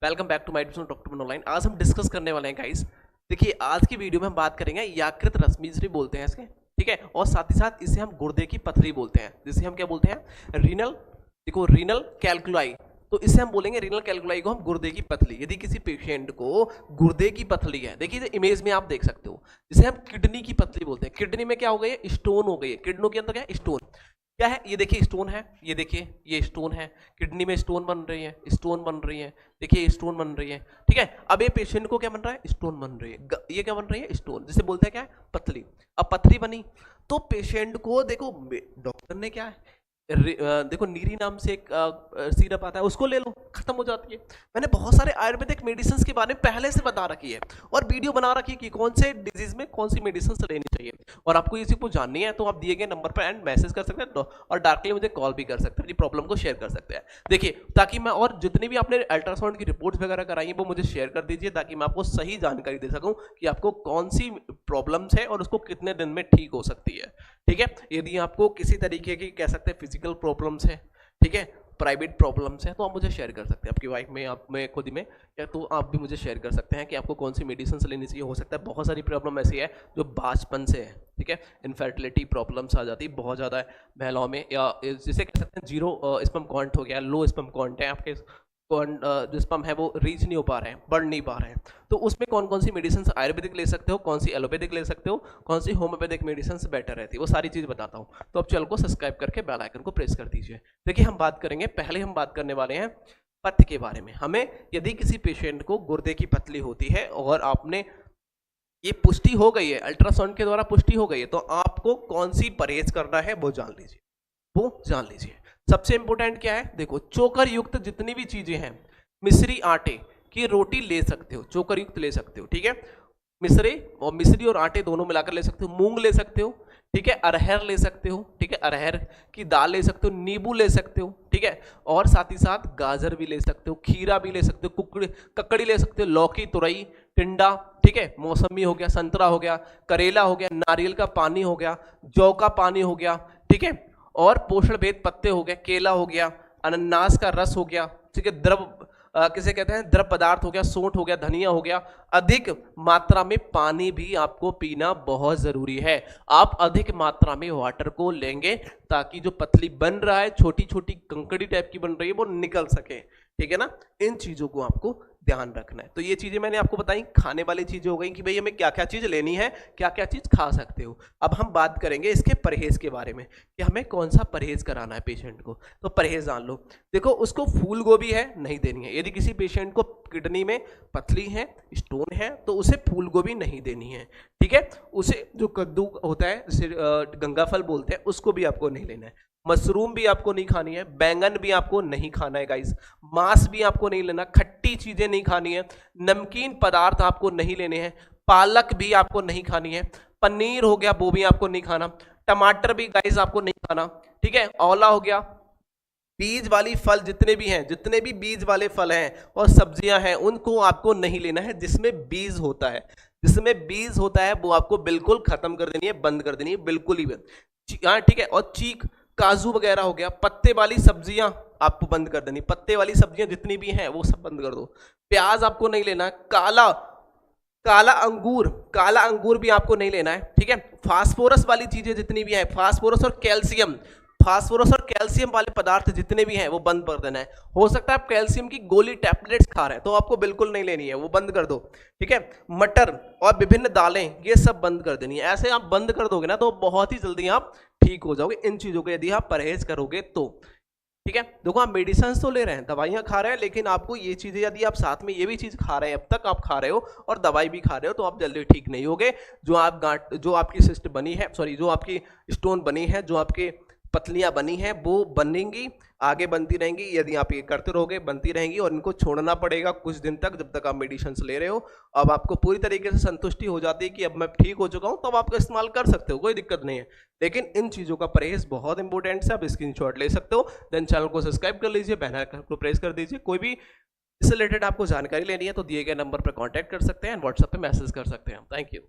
Welcome back to my YouTube doctor man online. आज हम discuss करने वाले हैं गाइस। देखिए आज की वीडियो में हम बात करेंगे यकृत रश्मिश्री बोलते हैं इसके, ठीक है। और साथ ही साथ इसे हम गुर्दे की पथरी बोलते हैं, जिसे हम क्या बोलते हैं, रीनल। देखो रीनल कैलकुलाई, तो इसे हम बोलेंगे रीनल कैलकुलाई को हम गुर्दे की पथली। यदि किसी पेशेंट को गुर्दे की पथली है, देखिए इमेज में आप देख सकते हो, जिसे हम किडनी की पथली बोलते हैं। किडनी में क्या हो गई है, स्टोन हो गई है। किडनी के अंदर क्या है, स्टोन। क्या है ये, देखिए स्टोन है, ये देखिए ये स्टोन है, किडनी में स्टोन बन रही है, स्टोन बन रही है, देखिए स्टोन बन रही है, ठीक है। अब ये पेशेंट को क्या बन रहा है, स्टोन बन रही है। ये क्या बन रही है, स्टोन, जिसे बोलते हैं क्या है, पथली। अब पथरी बनी तो पेशेंट को देखो डॉक्टर ने क्या है, देखो नीरी नाम से एक सिरप आता है, उसको ले लो, खत्म हो जाती है। मैंने बहुत सारे आयुर्वेदिक मेडिसिन के बारे में पहले से बता रखी है और वीडियो बना रखी है कि कौन से डिजीज में कौन सी मेडिसिन लेनी चाहिए। और आपको ये चीज को जाननी है तो आप दिए गए नंबर पर एंड मैसेज कर सकते हैं और डायरेक्टली मुझे कॉल भी कर सकते हैं, अपनी प्रॉब्लम को शेयर कर सकते हैं। देखिए ताकि मैं, और जितनी भी आपने अल्ट्रासाउंड की रिपोर्ट्स वगैरह कराई है वो मुझे शेयर कर दीजिए, ताकि मैं आपको सही जानकारी दे सकूं कि आपको कौन सी प्रॉब्लम्स है और उसको कितने दिन में ठीक हो सकती है, ठीक है। यदि आपको किसी तरीके की कह सकते हैं फिजिकल प्रॉब्लम्स है, ठीक है, प्राइवेट प्रॉब्लम्स है, तो आप मुझे शेयर कर सकते हैं, आपकी वाइफ में, आप में, खुद में, या तो आप भी मुझे शेयर कर सकते हैं कि आपको कौन सी मेडिसिन लेनी चाहिए। हो सकता है बहुत सारी प्रॉब्लम ऐसी है जो बचपन से है, ठीक है। इनफर्टिलिटी प्रॉब्लम्स आ जाती है बहुत ज़्यादा महिलाओं में, या जिसे कह सकते हैं जीरो स्पर्म काउंट हो गया, लो स्पर्म काउंट है, आपके जो स्पर्म है वो रीच नहीं हो पा रहे हैं, बढ़ नहीं पा रहे हैं। तो उसमें कौन कौन सी मेडिसिन आयुर्वेदिक ले सकते हो, कौन सी एलोपैथिक ले सकते हो, कौन सी होम्योपैथिक मेडिसिन बेटर रहती है, वो सारी चीज़ बताता हूँ। तो आप चैनल को सब्सक्राइब करके बेल आइकन को प्रेस कर दीजिए। देखिए हम बात करेंगे, पहले हम बात करने वाले हैं पथ्य के बारे में। हमें यदि किसी पेशेंट को गुर्दे की पथली होती है और आपने ये पुष्टि हो गई है, अल्ट्रासाउंड के द्वारा पुष्टि हो गई है, तो आपको कौन सी परहेज करना है वो जान लीजिए, वो जान लीजिए। सबसे इंपॉर्टेंट क्या है, देखो चोकर युक्त जितनी भी चीजें हैं, मिश्री आटे की रोटी ले सकते हो, चोकर युक्त ले सकते हो, ठीक है। मिश्री और आटे दोनों मिलाकर ले सकते हो। मूंग ले सकते हो, ठीक है। अरहर ले सकते हो, ठीक है, अरहर की दाल ले सकते हो। नींबू ले सकते हो, ठीक है। और साथ ही साथ गाजर भी ले सकते हो, खीरा भी ले सकते हो, ककड़ी ले सकते हो, लौकी, तुरई, टिंडा, ठीक है, मौसमी हो गया, संतरा हो गया, करेला हो गया, नारियल का पानी हो गया, जौ का पानी हो गया, ठीक है। और पोषण भेद पत्ते हो गए, केला हो गया, अनानास का रस हो गया, ठीक है, द्रव किसे कहते हैं, द्रव पदार्थ हो गया, सोंठ हो गया, धनिया हो गया। अधिक मात्रा में पानी भी आपको पीना बहुत जरूरी है। आप अधिक मात्रा में वाटर को लेंगे ताकि जो पतली बन रहा है, छोटी छोटी कंकड़ी टाइप की बन रही है, वो निकल सके, ठीक है ना। इन चीजों को आपको ध्यान रखना है। तो ये चीजें मैंने आपको बताई, खाने वाली चीजें हो गई कि भाई हमें क्या क्या चीज लेनी है, क्या क्या चीज खा सकते हो। अब हम बात करेंगे इसके परहेज के बारे में कि हमें कौन सा परहेज कराना है पेशेंट को। तो परहेज जान लो। देखो उसको फूल गोभी है नहीं देनी है। यदि किसी पेशेंट को किडनी में पथली है, स्टोन है, तो उसे फूल गोभी नहीं देनी है, ठीक है। उसे जो कद्दू होता है, जिसे गंगा फल बोलते हैं, उसको भी आपको नहीं लेना है। मशरूम भी आपको नहीं खानी है, बैंगन भी आपको नहीं खाना है गाइस, मांस भी आपको नहीं लेना, खट्टी चीजें नहीं खानी है, नमकीन पदार्थ आपको नहीं लेने हैं, पालक भी आपको नहीं खानी है, पनीर हो गया वो भी आपको नहीं खाना, टमाटर भी गाइस आपको नहीं खाना, ठीक है। आंवला हो गया, बीज वाली फल जितने भी हैं, जितने भी बीज वाले फल हैं और सब्जियां हैं, उनको आपको नहीं लेना है। जिसमें बीज होता है, जिसमें बीज होता है वो आपको बिल्कुल खत्म कर देनी है, बंद कर देनी है, बिल्कुल ही बंद, हाँ ठीक है। और चीक, काजू वगैरह हो गया, पत्ते वाली सब्जियां आपको बंद कर देनी, पत्ते वाली सब्जियां जितनी भी हैं वो सब बंद कर दो। प्याज आपको नहीं लेना है, काला अंगूर भी आपको नहीं लेना है, ठीक है। फास्फोरस वाली चीजें जितनी भी हैं, फास्फोरस और कैल्शियम वाले पदार्थ जितने भी हैं वो बंद कर देना है। हो सकता है आप कैल्शियम की गोली टैबलेट्स खा रहे हैं, तो आपको बिल्कुल नहीं लेनी है, वो बंद कर दो, ठीक है। मटर और विभिन्न दालें ये सब बंद कर देनी है। ऐसे आप बंद कर दोगे ना तो बहुत ही जल्दी आप ठीक हो जाओगे इन चीजों को यदि आप परहेज करोगे तो, ठीक है। देखो आप मेडिसिन तो ले रहे हैं, दवाइयां खा रहे हैं, लेकिन आपको ये चीजें, यदि आप साथ में ये भी चीज खा रहे हैं, अब तक आप खा रहे हो और दवाई भी खा रहे हो, तो आप जल्दी ठीक नहीं होगे। जो आपकी सिस्ट बनी है, सॉरी, जो आपकी स्टोन बनी है, जो आपकी पतलियां बनी हैं, वो बनेंगी, आगे बनती रहेंगी। यदि आप ये करते रहोगे बनती रहेंगी, और इनको छोड़ना पड़ेगा कुछ दिन तक, जब तक आप मेडिसिन ले रहे हो। अब आपको पूरी तरीके से संतुष्टि हो जाती है कि अब मैं ठीक हो चुका हूं, तो अब आप इस्तेमाल कर सकते हो, कोई दिक्कत नहीं है। लेकिन इन चीजों का परहेज बहुत इंपॉर्टेंट है। आप स्क्रीनशॉट ले सकते हो, देन चैनल को सब्सक्राइब कर लीजिए, बेल आइकन को प्रेस कर दीजिए। कोई भी इससे रिलेटेड आपको जानकारी लेनी है तो दिए गए नंबर पर कॉन्टैक्ट कर सकते हैं, व्हाट्सएप पे मैसेज कर सकते हैं। Thank you.